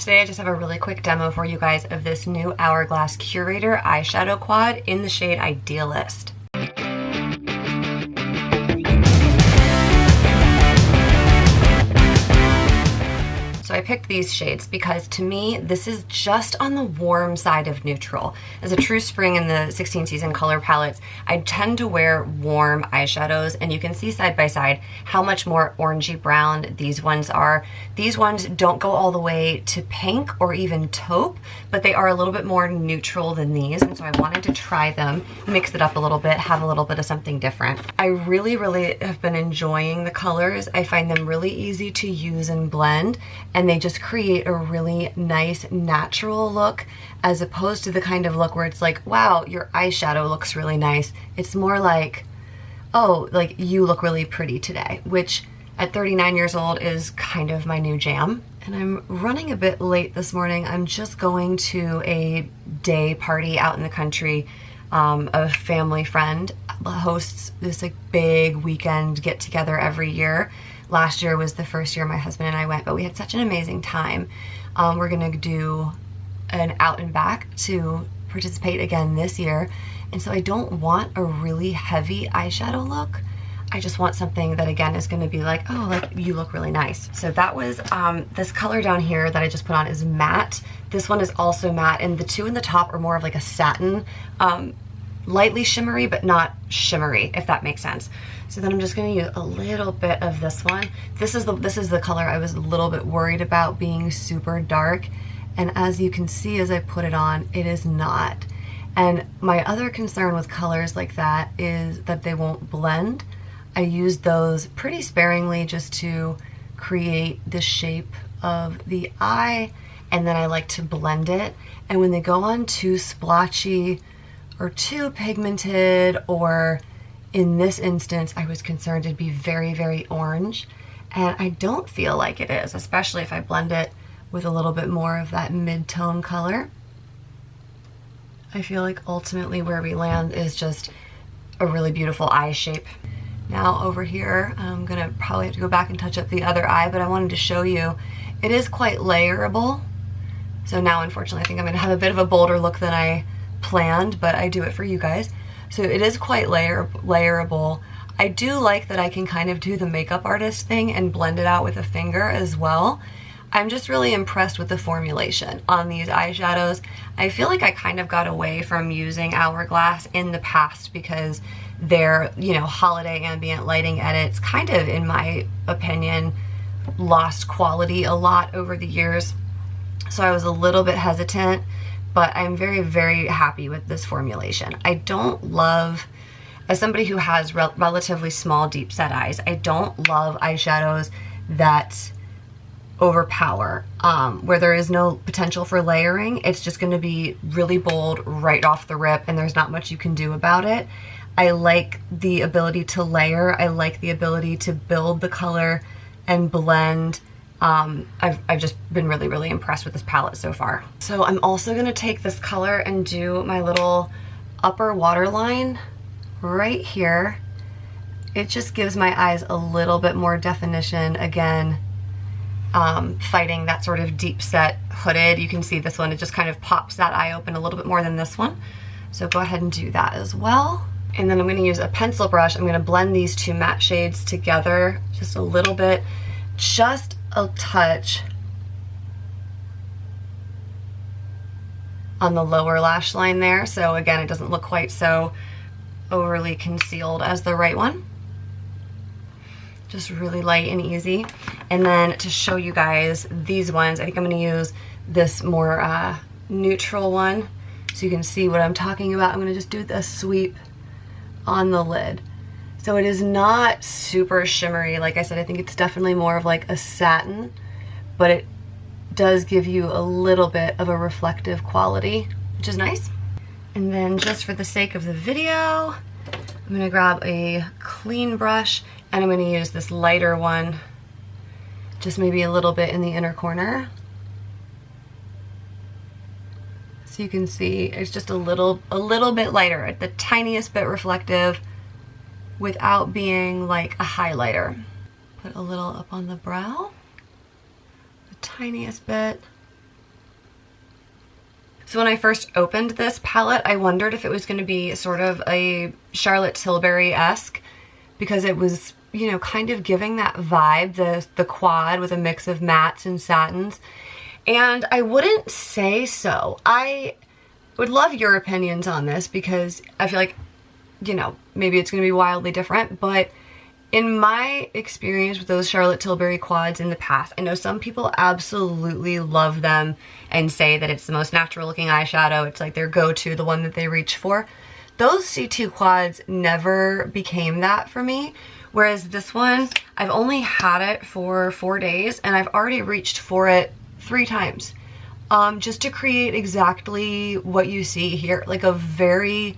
today I just have a really quick demo for you guys of this new Hourglass Curator Eyeshadow Quad in the shade Idealist. So I picked these shades because to me, this is just on the warm side of neutral. As a true spring in the 16 season color palettes, I tend to wear warm eyeshadows, and you can see side by side how much more orangey brown these ones are. These ones don't go all the way to pink or even taupe, but they are a little bit more neutral than these, and so I wanted to try them, mix it up a little bit, have a little bit of something different. I really have been enjoying the colors. I find them really easy to use and blend, and they just create a really nice natural look, as opposed to the kind of look where it's like, wow, your eyeshadow looks really nice. It's more like, oh, like you look really pretty today, which at 39 years old is kind of my new jam. And I'm running a bit late this morning. I'm just going to a day party out in the country. A family friend hosts this like big weekend get together every year. Last year was the first year my husband and I went, but we had such an amazing time. We're gonna do an out and back to participate again this year. And so I don't want a really heavy eyeshadow look. I just want something that again is gonna be like, oh, like you look really nice. So that was, this color down here that I just put on is matte. This one is also matte, and the two in the top are more of like a satin, lightly shimmery, but not shimmery, if that makes sense. So then I'm just gonna use a little bit of this one. This is the color I was a little bit worried about being super dark. And as you can see, as I put it on, it is not. And my other concern with colors like that is that they won't blend. I use those pretty sparingly just to create the shape of the eye, and then I like to blend it. And when they go on too splotchy or too pigmented, or in this instance, I was concerned it'd be very, very orange. And I don't feel like it is, especially if I blend it with a little bit more of that mid-tone color. I feel like ultimately where we land is just a really beautiful eye shape. Now over here, I'm gonna probably have to go back and touch up the other eye, but I wanted to show you, it is quite layerable. So now unfortunately I think I'm gonna have a bit of a bolder look than I planned, but I do it for you guys. So it is quite layerable. I do like that I can kind of do the makeup artist thing and blend it out with a finger as well. I'm just really impressed with the formulation on these eyeshadows. I feel like I kind of got away from using Hourglass in the past because their, you know, holiday ambient lighting edits kind of, in my opinion, lost quality a lot over the years. So I was a little bit hesitant, but I'm very, very happy with this formulation. I don't love, as somebody who has relatively small deep set eyes, I don't love eyeshadows that overpower, where there is no potential for layering. It's just going to be really bold right off the rip, and there's not much you can do about it. I like the ability to layer. I like the ability to build the color and blend. I've just been really, really impressed with this palette so far. So I'm also going to take this color and do my little upper waterline right here. It just gives my eyes a little bit more definition. Again, fighting that sort of deep set hooded. You can see this one, it just kind of pops that eye open a little bit more than this one. So go ahead and do that as well. And then I'm going to use a pencil brush. I'm going to blend these two matte shades together just a little bit, just a touch on the lower lash line there. So again, it doesn't look quite so overly concealed as the right one. Just really light and easy. And then to show you guys these ones, I think I'm going to use this more neutral one so you can see what I'm talking about. I'm going to just do the sweep on the lid. So it is not super shimmery. Like I said, I think it's definitely more of like a satin, but it does give you a little bit of a reflective quality, which is nice. And then just for the sake of the video, I'm going to grab a clean brush, and I'm going to use this lighter one, just maybe a little bit in the inner corner. So you can see it's just a little bit lighter, the tiniest bit reflective without being like a highlighter. Put a little up on the brow, the tiniest bit. So when I first opened this palette, I wondered if it was going to be sort of a Charlotte Tilbury-esque, because it was, you know, kind of giving that vibe, the quad with a mix of mattes and satins. And I wouldn't say so. I would love your opinions on this, because I feel like, you know, maybe it's going to be wildly different, but in my experience with those Charlotte Tilbury quads in the past, I know some people absolutely love them and say that it's the most natural looking eyeshadow. It's like their go-to, the one that they reach for. Those C2 quads never became that for me. Whereas this one, I've only had it for 4 days and I've already reached for it 3 times. Just to create exactly what you see here, like a very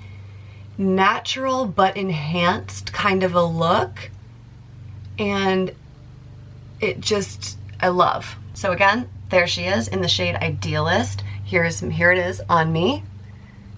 natural but enhanced kind of a look. And it just, I love. So again, there she is in the shade Idealist. Here it is on me.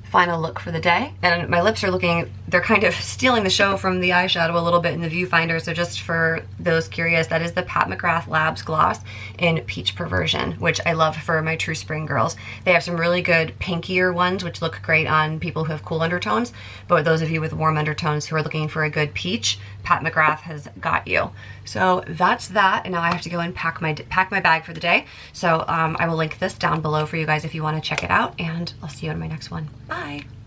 Final look for the day. And my lips are looking, they're kind of stealing the show from the eyeshadow a little bit in the viewfinder. So just for those curious, that is the Pat McGrath Labs gloss in Peach Perversion, which I love for my True Spring girls. They have some really good pinkier ones, which look great on people who have cool undertones. But those of you with warm undertones who are looking for a good peach, Pat McGrath has got you. So that's that. And now I have to go and pack my bag for the day. So I will link this down below for you guys if you want to check it out. And I'll see you in my next one. Bye.